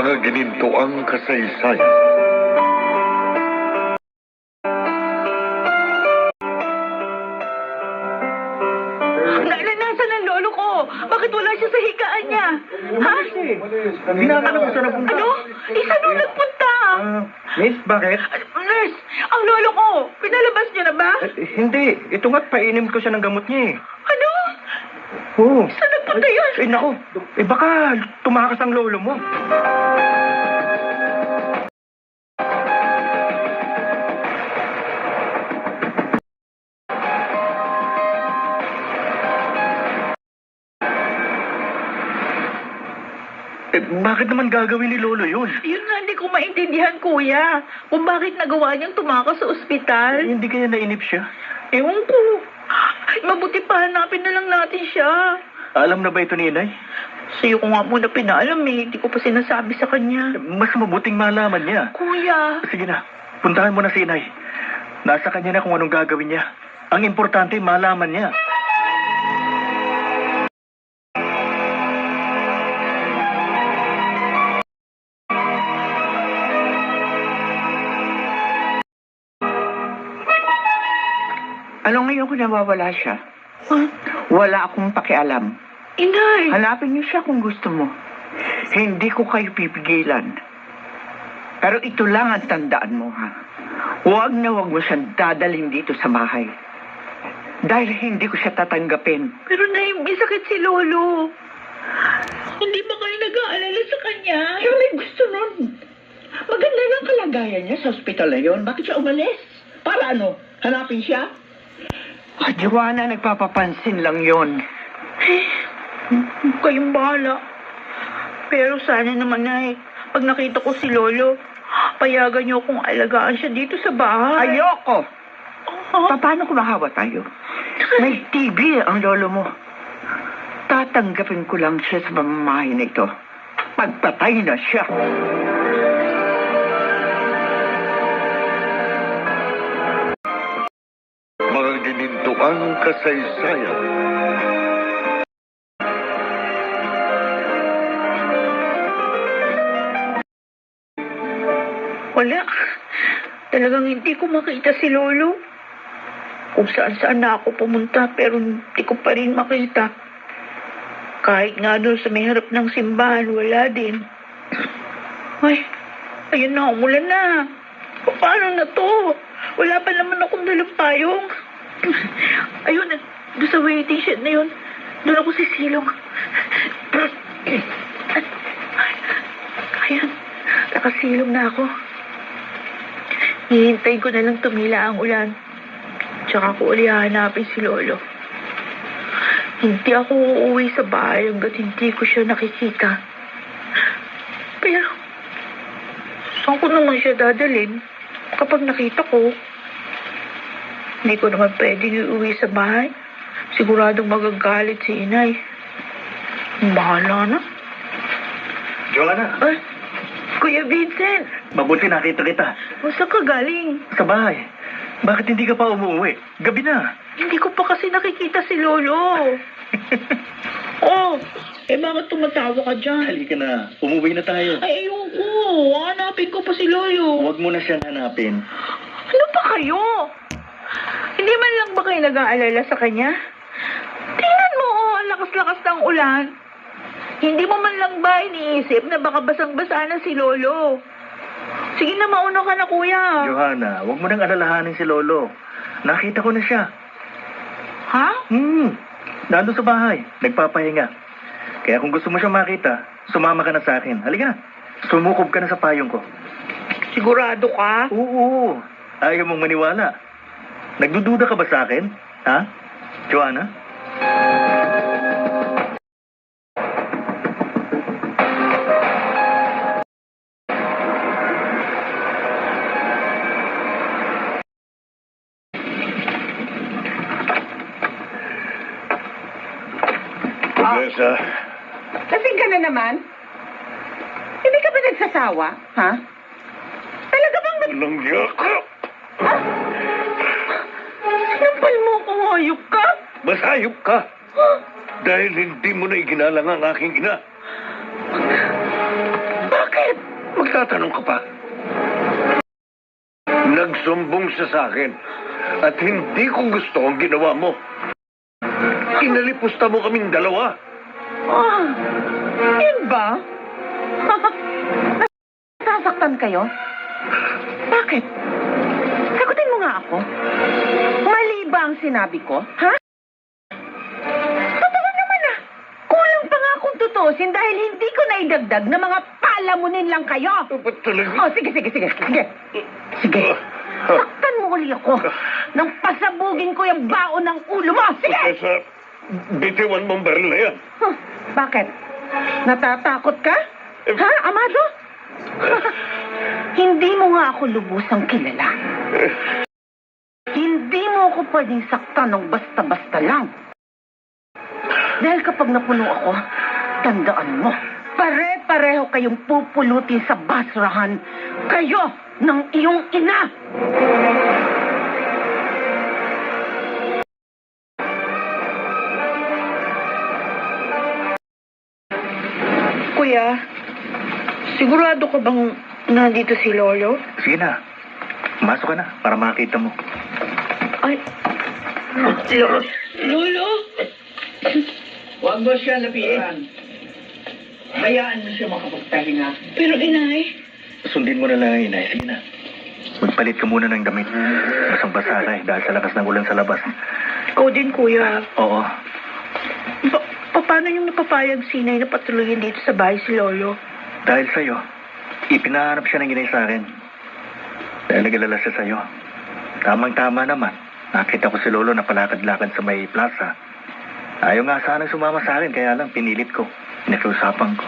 Mga ginintoang kasaysayan. Nasaan ang lolo ko? Bakit wala siya sa higaan niya? Ha? Hinahanap ko siya nagpunta. Ano? Saan nung nagpunta? Miss, bakit? Nurse, ang lolo ko, pinalabas niya na ba? Hindi. Ito nga't painim ko siya ng gamot niya eh. Ano? Oo. Saan nagpunta yun? Naku. Baka tumakas ang lolo mo. Bakit naman gagawin ni lolo yun? Yun nga, hindi ko maintindihan, kuya. Kung bakit nagawa niyang tumakas sa ospital. Hindi kaya nainip siya? Ewan ko. Mabuti pa, hanapin na lang natin siya. Alam na ba ito ni Inay? Sa'yo ko nga muna pinaalam eh. Hindi ko pa sinasabi sa kanya. Mas mabuting malaman niya. Kuya. Sige na, puntahan mo na si Inay. Nasa kanya na kung anong gagawin niya. Ang importante, malaman niya. Ano ngayon kung nawawala siya? Huh? Wala akong pakialam. Inay. Hanapin niyo siya kung gusto mo. Hindi ko kayo pipigilan. Pero ito lang ang tandaan mo, ha? Huwag na huwag mo siyang dadalhin dito sa bahay. Dahil hindi ko siya tatanggapin. Pero Nay, may sakit si Lolo. Hindi ba kayo nag-aalala sa kanya? Siya may gusto nun. Maganda lang kalagayan niya sa ospital na yun. Bakit siya umalis? Para ano? Hanapin siya? Joanna, nagpapapansin lang yon. Kayong bahala. Pero sana naman, Nay, pag nakita ko si Lolo, payagan niyo kung alagaan siya dito sa bahay. Ayoko! Ah, Paano kung mahawa tayo? May TV ang lolo mo. Tatanggapin ko lang siya sa pamamahay na ito. Pagpatay na siya. Mga ginintoang kasaysayan. wala. Talagang hindi ko makita si Lolo. Kung saan-saan na ako pumunta, pero hindi ko pa rin makita. Kahit nga doon sa may harap ng simbahan, wala din. Ay, ayun na, umulan na. Paano na to? Wala pa naman akong dalang payong. Ayun, doon sa waiting shed na yun, doon ako sisilong. Ayan, nakasilong na ako. Hihintayin ko na lang tumila ang ulan. Tsaka ko uli hahanapin si Lolo. Hindi ako uuwi sa bahay hanggat hindi ko siya nakikita. Pero, saan ko naman siya dadalhin kapag nakita ko? Hindi ko naman pwedeng iuwi sa bahay. Siguradong magagalit si Inay. Bahala na. Joanna, Ay, Kuya Vincent, mabuti nakita kita. saan ka galing? Sa bahay. Bakit hindi ka pa umuwi? Gabi na. Hindi ko pa kasi nakikita si Lolo. Oh, bakit tumatawa ka dyan? Halika na. Umuwi na tayo. Ay, ayoko. Hanapin ko pa si Lolo. Huwag mo na siyang hanapin. Ano pa kayo? Hindi man lang ba kayo nag-aalala sa kanya? Tingnan mo, ang lakas-lakas ng ulan. Hindi mo man lang ba iniisip na baka basang-basa na si Lolo? Sige na, mauna ka na, kuya. Johanna, huwag mo nang alalahanin si Lolo. Nakita ko na siya. Ha? Nandun sa bahay. Nagpapahinga. Kaya kung gusto mo siya makita, sumama ka na sa akin. Halika na. Sumukob ka na sa payong ko. Sigurado ka? Oo. Ayaw mong maniwala. Nagdududa ka ba sa akin? Ha? Johanna? Vanessa, Lasing ka na naman? Hindi ka ba nagsasawa? Ha? Talaga bang walang yakap. Sinampal mo akong hayop ka? Masayop ka. Dahil hindi mo na iginalang ang aking ina. Bakit? Magtatanong ka pa. Nagsumbong siya sa akin at hindi ko gusto ang ginawa mo. Inalipusta mo kaming dalawa. Oh, yun ba? Nasasaktan kayo? Bakit? Sagutin mo nga ako. Mali ba ang sinabi ko? Ha? Totoo naman ah. Kulang pa nga akong tutusin dahil hindi ko naidagdag na mga palamunin lang kayo. Ba't talaga? Oh, sige. Sige. Saktan mo uli ako. Nang pasabugin ko yung baon ng ulo mo. Sige! Kesa bitiwan mong baril na yan. Huh, bakit? Natatakot ka? Ha, Amado? Hindi mo nga ako lubusang kilala. Hindi mo ako pwedeng saktan ng basta-basta lang. Dahil kapag napuno ako, tandaan mo, pare-pareho kayong pupulutin sa basurahan. Kayo ng iyong ina! Kuya, sigurado ka bang nandito si Lolo? Sige na. Masok ka na para makita mo. Ay, Lolo? Huwag mo siya lapitan. Hayaan mo siya makapagpahinga. Pero inay, Sundin mo na lang, inay. Sige na. Magpalit ka muna ng damit. Basang-basa ka dahil sa lakas ng ulan sa labas. ikaw din kuya. Oo. Paano yung napapayag si Inay na patuloyin dito sa bahay si Lolo? Dahil sa'yo, ipinahanap siya ng inay sa akin. Dahil nag-alala siya sa'yo. Tamang-tama naman. Nakita ko si Lolo na palakad-lakad sa may plaza. Ayaw nga sanang sumama sa akin, kaya lang pinilit ko. Nakiusapan ko.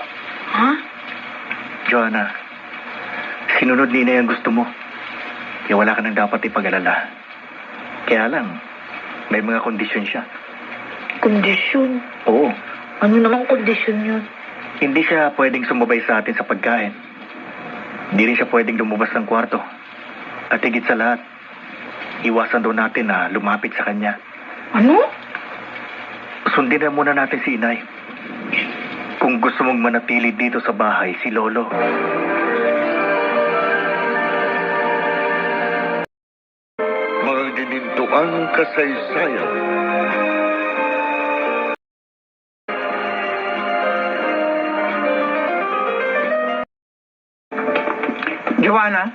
Ha? Joanna, sinunod ni Inay ang gusto mo. Kaya wala ka nang dapat ipag-alala. Kaya lang, may mga kondisyon siya. Kondisyon? Oo, Ano namang kondisyon yun? hindi siya pwedeng sumabay sa atin sa pagkain. Hindi rin siya pwedeng lumabas ng kwarto. At higit sa lahat, iwasan daw natin na lumapit sa kanya. Ano? Sundin na muna natin si Inay. Kung gusto mong manatili dito sa bahay, si Lolo. Mga ginintuang kasaysayan. Joanna,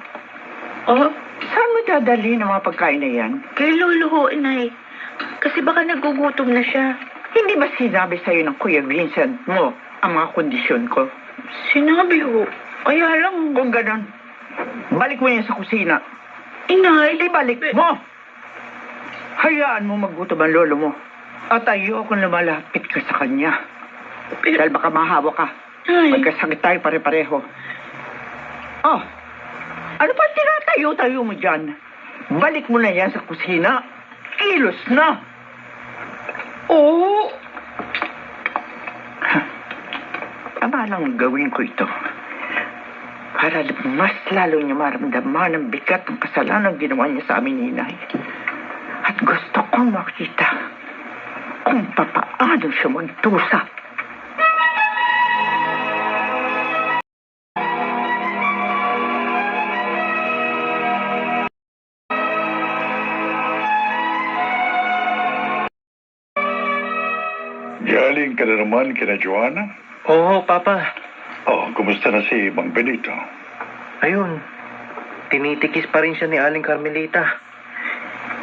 Oh, saan mo dadali ng mga pagkain na yan? kay Lolo ho, Inay. Kasi baka nagugutom na siya. Hindi ba sinabi sa'yo ng Kuya Vincent mo ang mga kondisyon ko? Sinabi ho. Kaya lang, Kung ganon, balik mo yan sa kusina. Inay. Ibalik mo! Hayaan mo maggutom ang lolo mo. At ayokong lumalapit ka sa kanya. Dahil baka mahawa ka. Ay, Magkasakit tayo pare-pareho. Oh, ano pa tinatayo-tayo mo dyan? Balik mo na yan sa kusina. Kilos na! oo. Tama lang gawin ko ito. Para mas lalo niya maramdaman ang bigat ng kasalanan ginawa niya sa amin, Inay. At gusto kong makita kung papaano siya magdusa. Galing ka na naman kina Joanna? Oo, Papa. Oh, kumusta na si Mang Benito? Ayun, tinitikis pa rin siya ni Aling Carmelita.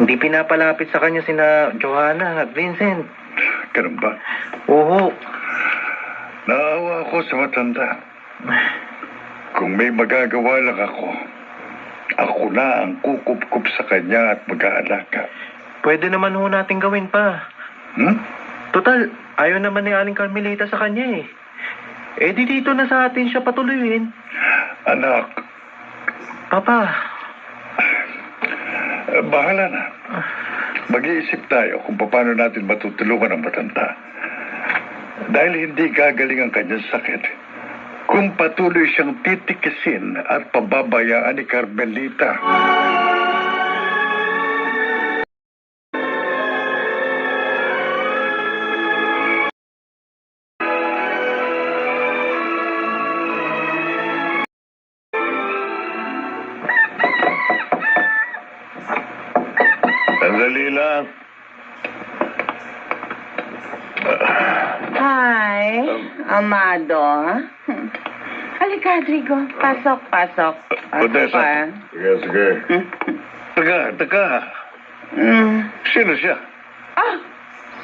Hindi pinapalapit sa kanya sina Joanna at Vincent. Ganun ba? Oo, Naawa ako sa matanda. Kung may magagawa lang ako na ang kukup-kup sa kanya at mag-aalaga. pwede naman ho natin gawin pa. Hmm? Total, ayaw naman ni Aling Carmelita sa kanya eh. Eh di dito na sa atin siya patuloyin. Anak, Papa, bahala na. Mag-iisip tayo kung paano natin matutulungan ang matanda. Dahil hindi gagaling ang kanyang sakit, kung patuloy siyang titikisin at pababayaan ni Carmelita. Sandali lang. Hi, Amado. Halika, Rodrigo. Pasok, pasok. Odessa. Sige, sige. Teka. Sino siya? Ah,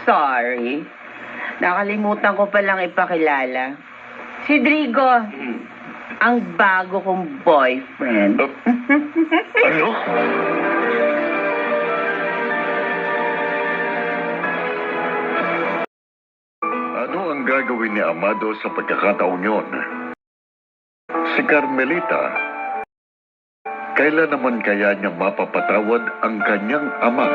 sorry. Nakalimutan ko palang ipakilala. Si Drigo. Ang bago kong boyfriend. Ano? Ano ang gagawin ni Amado sa pagkakataong yun? Si Carmelita, kailan naman kaya niya mapapatawad ang kanyang ama?